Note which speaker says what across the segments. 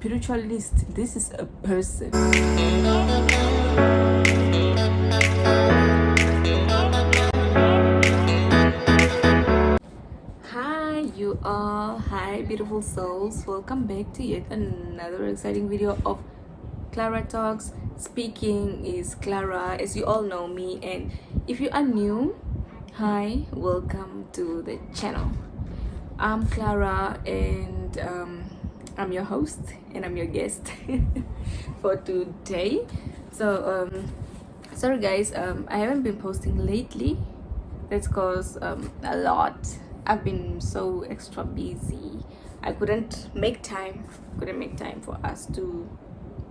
Speaker 1: spiritualist. This is a person. Hi you all, hi beautiful souls, welcome back to yet another exciting video of Clara Talks. Speaking is Clara, as you all know me, and if you are new, hi, welcome to the channel. I'm Clara, and I'm your host and I'm your guest for today. So sorry guys, I haven't been posting lately. That's cause I've been so extra busy. I couldn't make time for us to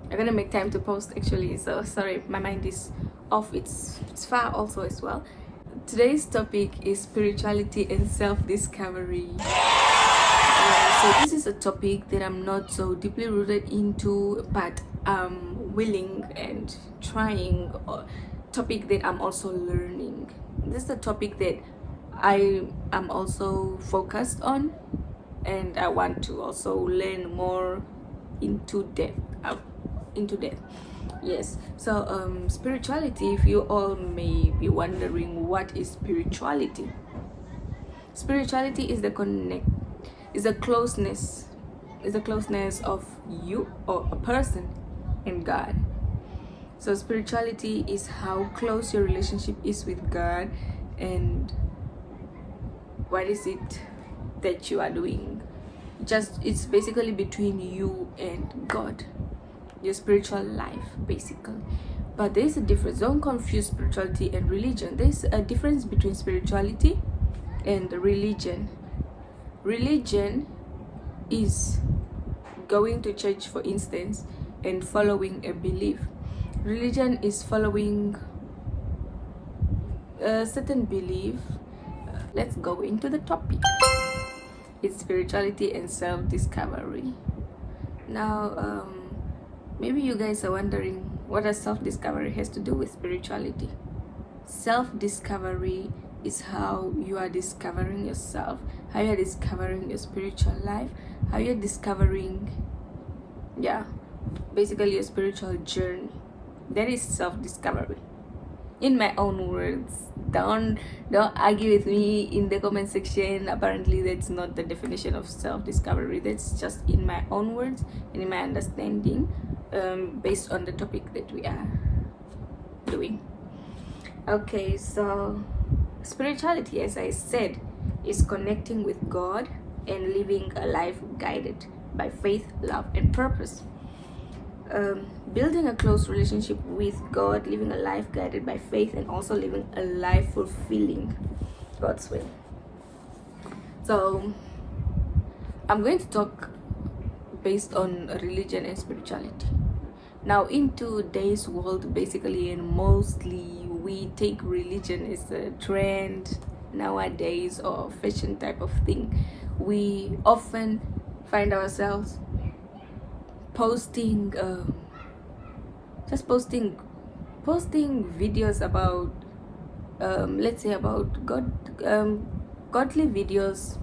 Speaker 1: I couldn't make time to post actually, so sorry, my mind is off. It's far also as well. Today's topic is spirituality and self-discovery. So this is a topic that I'm not so deeply rooted into, but I'm willing and trying, or topic that I'm also learning. This is a topic that I am also focused on, and I want to also learn more into depth. Yes. So spirituality, if you all may be wondering what is spirituality. Spirituality is the closeness of you or a person and God. So spirituality is how close your relationship is with God, and what is it that you are doing. It's basically between you and God, your spiritual life basically. But there's a difference. Don't confuse spirituality and religion. There's a difference between spirituality and religion. Religion is going to church, for instance, and following a belief. Religion is following a certain belief. Let's go into the topic. It's spirituality and self-discovery. Now maybe you guys are wondering what does self-discovery has to do with spirituality. Self-discovery is how you are discovering yourself, how you are discovering your spiritual life, how you're discovering basically your spiritual journey. That is self-discovery. In my own words, don't argue with me in the comment section. Apparently that's not the definition of self-discovery. That's just in my own words and in my understanding, based on the topic that we are doing. Okay, so spirituality, as I said, is connecting with God and living a life guided by faith, love, and purpose. Building a close relationship with God, living a life guided by faith, and also living a life fulfilling God's will. So I'm going to talk based on religion and spirituality. Now, in today's world, basically and mostly, we take religion as a trend nowadays or fashion type of thing. We often find ourselves posting videos about let's say about God, godly videos,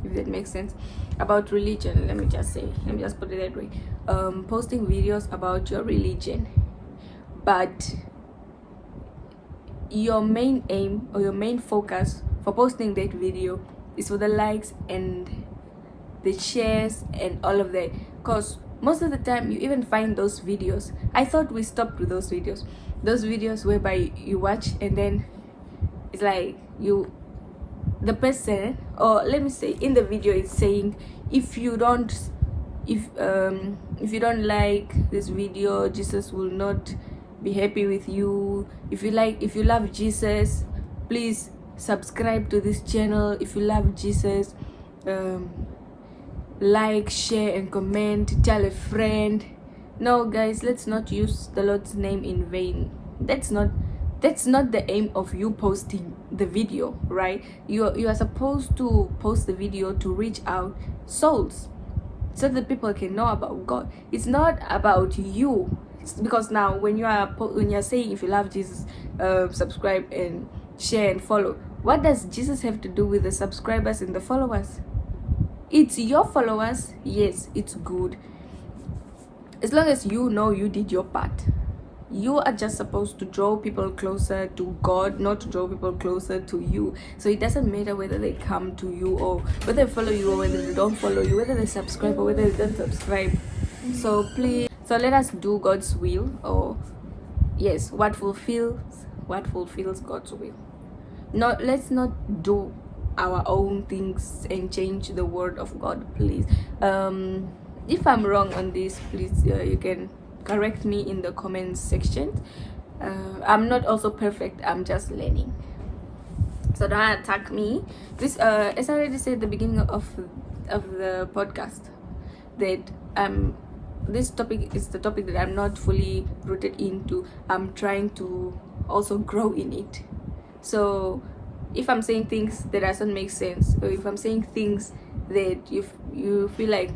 Speaker 1: if that makes sense, about religion. Let me just put it that way. Posting videos about your religion, but your main aim or your main focus for posting that video is for the likes and the shares and all of that. Because most of the time you even find those videos, I thought we stopped with those videos whereby you watch and then it's like the person, or let me say, in the video it's saying, if you don't like this video, Jesus will not be happy with you. If you love Jesus, please subscribe to this channel. If you love Jesus, like, share, and comment. Tell a friend. No guys, let's not use the Lord's name in vain. That's not the aim of you posting the video, right? You are supposed to post the video to reach out souls so that people can know about God. It's not about you. Because now when you're saying, if you love Jesus, subscribe and share and follow, what does Jesus have to do with the subscribers and the followers? It's your followers, yes, it's good. As long as you know you did your part, you are just supposed to draw people closer to God, not to draw people closer to you. So it doesn't matter whether they come to you or whether they follow you or whether they don't follow you, whether they subscribe or whether they don't subscribe. So please, so let us do God's will, or yes, what fulfills God's will. Not, let's not do our own things and change the word of God, please. If I'm wrong on this, please, you can correct me in the comments section. I'm not also perfect, I'm just learning, so don't attack me. This as I already said at the beginning of the podcast, that this topic is the topic that I'm not fully rooted into. I'm trying to also grow in it. So if I'm saying things that doesn't make sense, or if I'm saying things that you feel like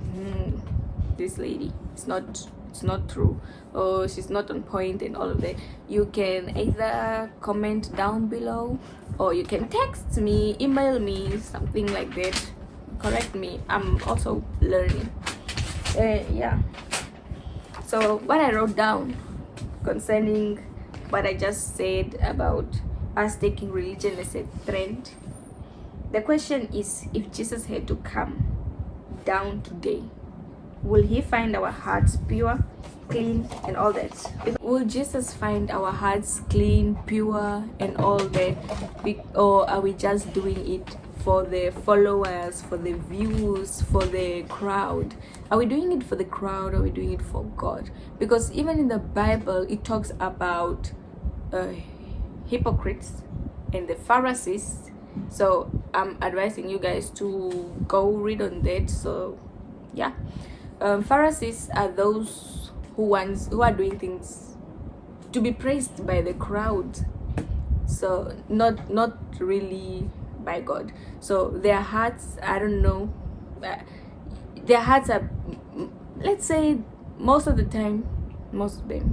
Speaker 1: this lady, it's not true, or she's not on point and all of that, you can either comment down below, or you can text me, email me, something like that. Correct me, I'm also learning. Yeah, so what I wrote down concerning what I just said about us taking religion as a trend, the question is, if Jesus had to come down today, will he find our hearts pure, clean, and all that? Will Jesus find our hearts clean, pure, and all that? Or are we just doing it for the followers, for the views, for the crowd? Are we doing it for the crowd, or are we doing it for God? Because even in the Bible, it talks about hypocrites and the Pharisees. So I'm advising you guys to go read on that. So yeah, Pharisees are those who are doing things to be praised by the crowd, so not really by God. So their hearts, I don't know, their hearts are, let's say most of them,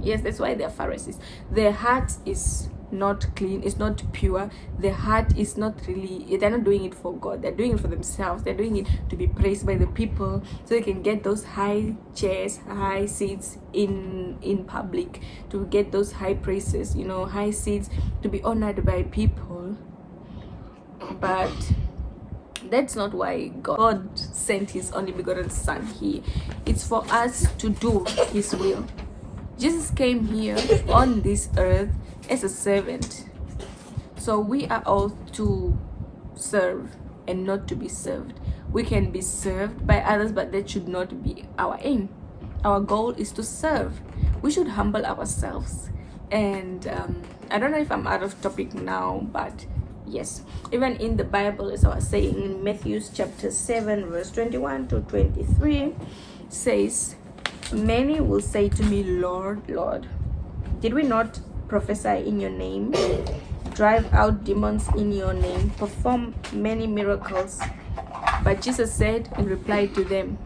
Speaker 1: yes, that's why they're Pharisees. Their heart is not clean, it's not pure. Their heart is not really, they're not doing it for God, they're doing it for themselves. They're doing it to be praised by the people, so they can get those high chairs, high seats in public, to get those high praises, high seats, to be honored by people. But that's not why God sent his only begotten son here. It's for us to do his will. Jesus came here on this earth as a servant, so we are all to serve and not to be served. We can be served by others, but that should not be our aim. Our goal is to serve. We should humble ourselves. And I don't know if I'm out of topic now, but yes, even in the Bible, as I was saying, in Matthew chapter 7 verse 21 to 23 says, many will say to me, Lord, Lord, did we not prophesy in your name, drive out demons in your name, perform many miracles? But Jesus said and replied to them,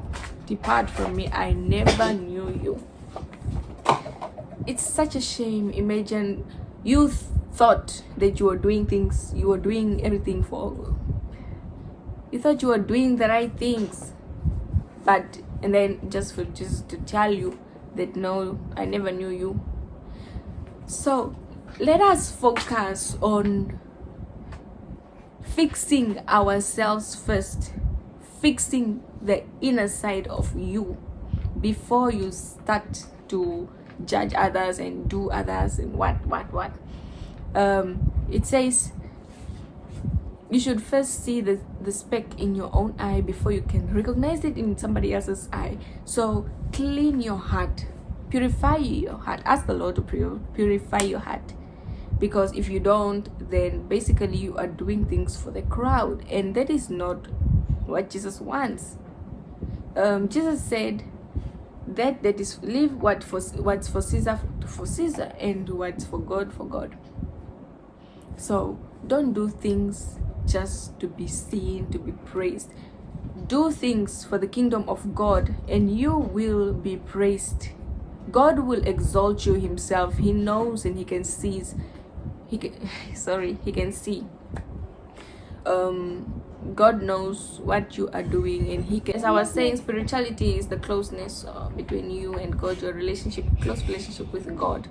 Speaker 1: depart from me, I never knew you. It's such a shame. Imagine you thought that you were doing things, you were doing everything for, you thought you were doing the right things, but and then just for Jesus to tell you that no, I never knew you. So let us focus on fixing ourselves first, fixing the inner side of you before you start to judge others and do others and what. It says you should first see the speck in your own eye before you can recognize it in somebody else's eye. So clean your heart, purify your heart, ask the Lord to purify your heart, because if you don't, then basically you are doing things for the crowd, and that is not what Jesus wants. Jesus said that is, leave what's for Caesar for Caesar, and what's for God. So don't do things just to be seen, to be praised. Do things for the kingdom of God, and you will be praised. God will exalt you himself. He knows and he can see. He can see. God knows what you are doing, and He can. As I was saying, spirituality is the closeness between you and God, your relationship, close relationship with God.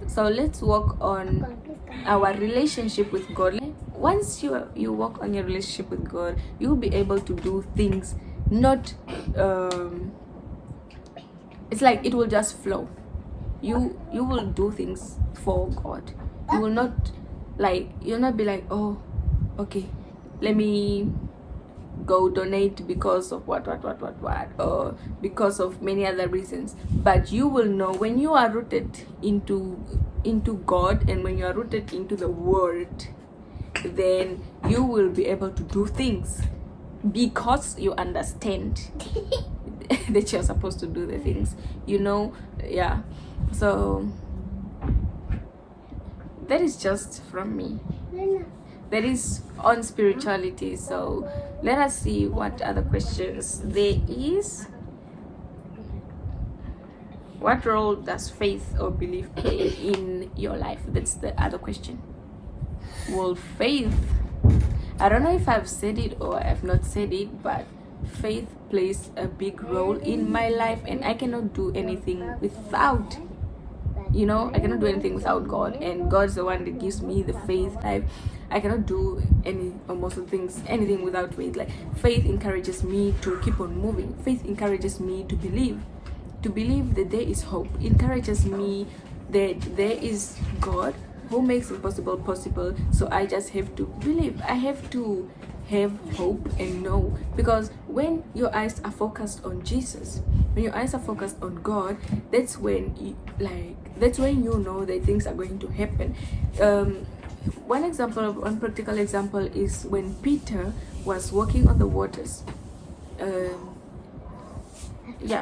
Speaker 1: So let's work on our relationship with God. Once you work on your relationship with God, you'll be able to do things. Not it's like it will just flow. You will do things for God. You will not you'll not be like, oh, okay, let me go donate because of what, or because of many other reasons. But you will know when you are rooted into God, and when you are rooted into the Word, then you will be able to do things because you understand that you're supposed to do the things, yeah. So that is just from me. That is on spirituality. So let us see what other questions there is. What role does faith or belief play in your life? That's the other question. Well, faith, I don't know if I've said it or I've not said it, but faith plays a big role in my life, and I cannot do anything without, I cannot do anything without God, and God's the one that gives me the faith. I cannot do anything without faith. Like, faith encourages me to keep on moving. Faith encourages me to believe that there is hope. Encourages me that there is God who makes impossible possible. So I just have to believe. I have to have hope and know, because when your eyes are focused on Jesus, when your eyes are focused on God, that's when you know that things are going to happen. One practical example is when Peter was walking on the waters.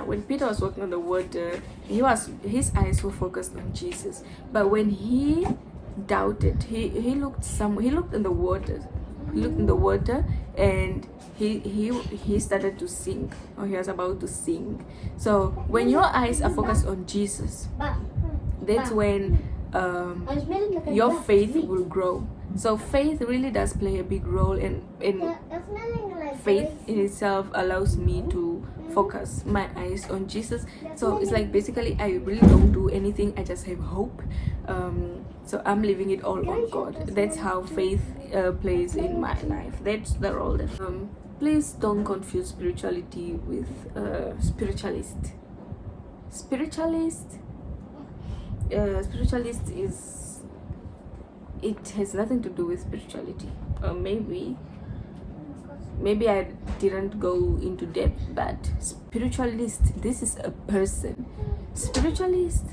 Speaker 1: When Peter was walking on the water, his eyes were focused on Jesus. But when he doubted, he looked in the water. He looked in the water, and he started to sink, or he was about to sink. So when your eyes are focused on Jesus, that's when your faith will grow. So faith really does play a big role, and faith in itself allows me to focus my eyes on Jesus. So it's like, basically, I really don't do anything, I just have hope. So I'm leaving it all on God. That's how faith plays in my life. That's the role that please don't confuse spirituality with spiritualist is, it has nothing to do with spirituality. Or maybe I didn't go into depth, but spiritualist, this is a person. Spiritualist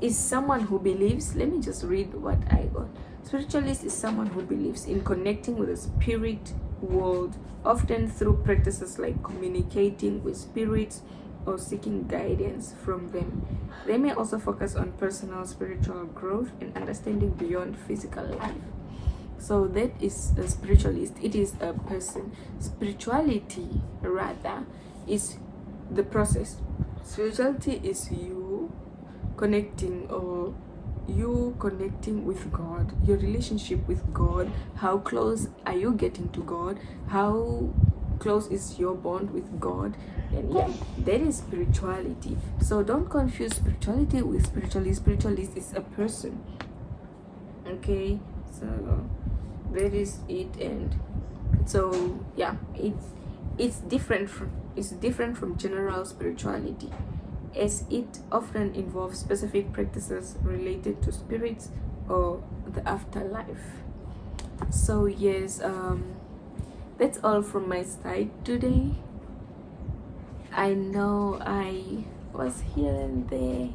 Speaker 1: is someone who believes, let me just read what I got. Spiritualist is someone who believes in connecting with the spirit world, often through practices like communicating with spirits or seeking guidance from them. They may also focus on personal spiritual growth and understanding beyond physical life. So that is a spiritualist. It is a person. Spirituality, rather, is the process. Spirituality is you connecting with God, your relationship with God. How close are you getting to God? How close is your bond with God? And that is spirituality. So don't confuse spirituality with spiritualist. Spiritualist is a person. Okay, so that is it. And so it's different from general spirituality, as it often involves specific practices related to spirits or the afterlife. So yes, that's all from my side today. I know I was here and there.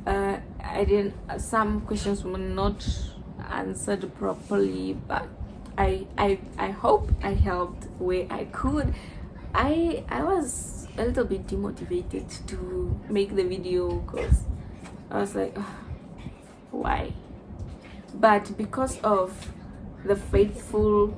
Speaker 1: I didn't. Some questions were not answered properly, but I hope I helped where I could. I was a little bit demotivated to make the video, because I was like, why? But because of the faithful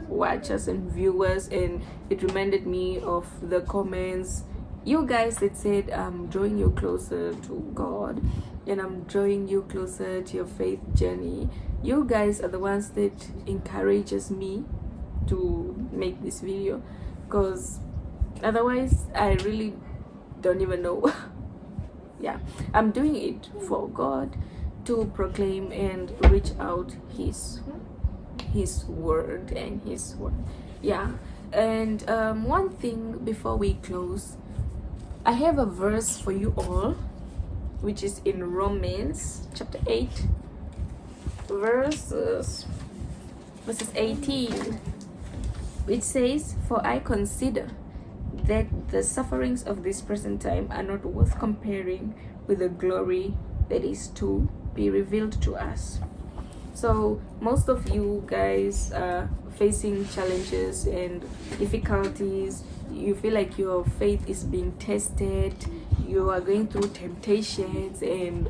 Speaker 1: watchers and viewers, and it reminded me of the comments You guys that said I'm drawing you closer to God and I'm drawing you closer to your faith journey. You guys are the ones that encourages me to make this video, because otherwise I really don't even know. Yeah, I'm doing it for God, to proclaim and reach out his word and his word. Yeah. And one thing before we close, I have a verse for you all, which is in Romans chapter 8 verses 18, which says, "For I consider that the sufferings of this present time are not worth comparing with the glory that is to be revealed to us." So most of you guys are facing challenges and difficulties. You feel like your faith is being tested. You are going through temptations and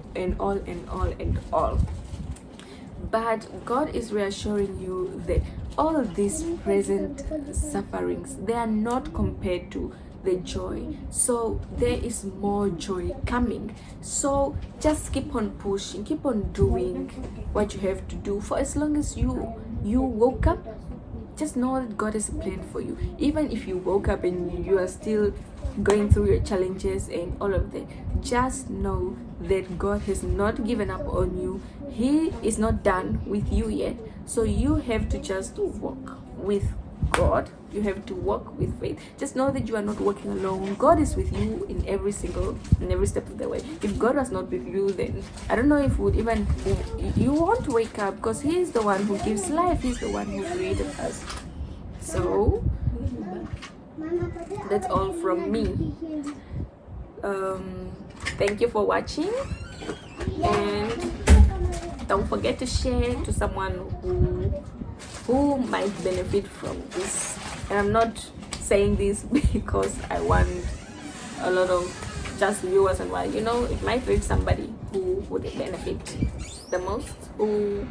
Speaker 1: all. But God is reassuring you that all of these present sufferings, they are not compared to the joy. So there is more joy coming. So just keep on pushing, keep on doing what you have to do. For as long as you woke up, just know that God has a plan for you. Even if you woke up and you are still going through your challenges and all of that, just know that God has not given up on you. He is not done with you yet. So you have to just walk with God. You have to walk with faith. Just know that you are not walking alone. God is with you in every step of the way. If God was not with you, then I don't know if you won't wake up, because He is the one who gives life. He's the one who created us. So that's all from me. Thank you for watching, and don't forget to share to someone who might benefit from this. And I'm not saying this because I want a lot of just viewers and why, it might reach somebody who would benefit the most, who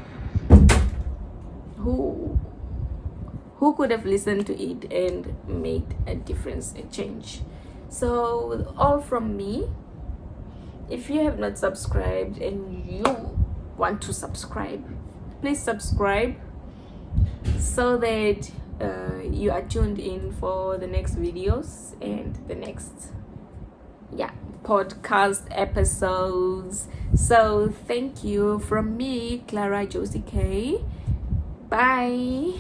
Speaker 1: could have listened to it and made a difference, a change. So all from me. If you have not subscribed and you want to subscribe, please subscribe, so that you are tuned in for the next videos and the next podcast episodes. So thank you from me, Clara Josie K. Bye.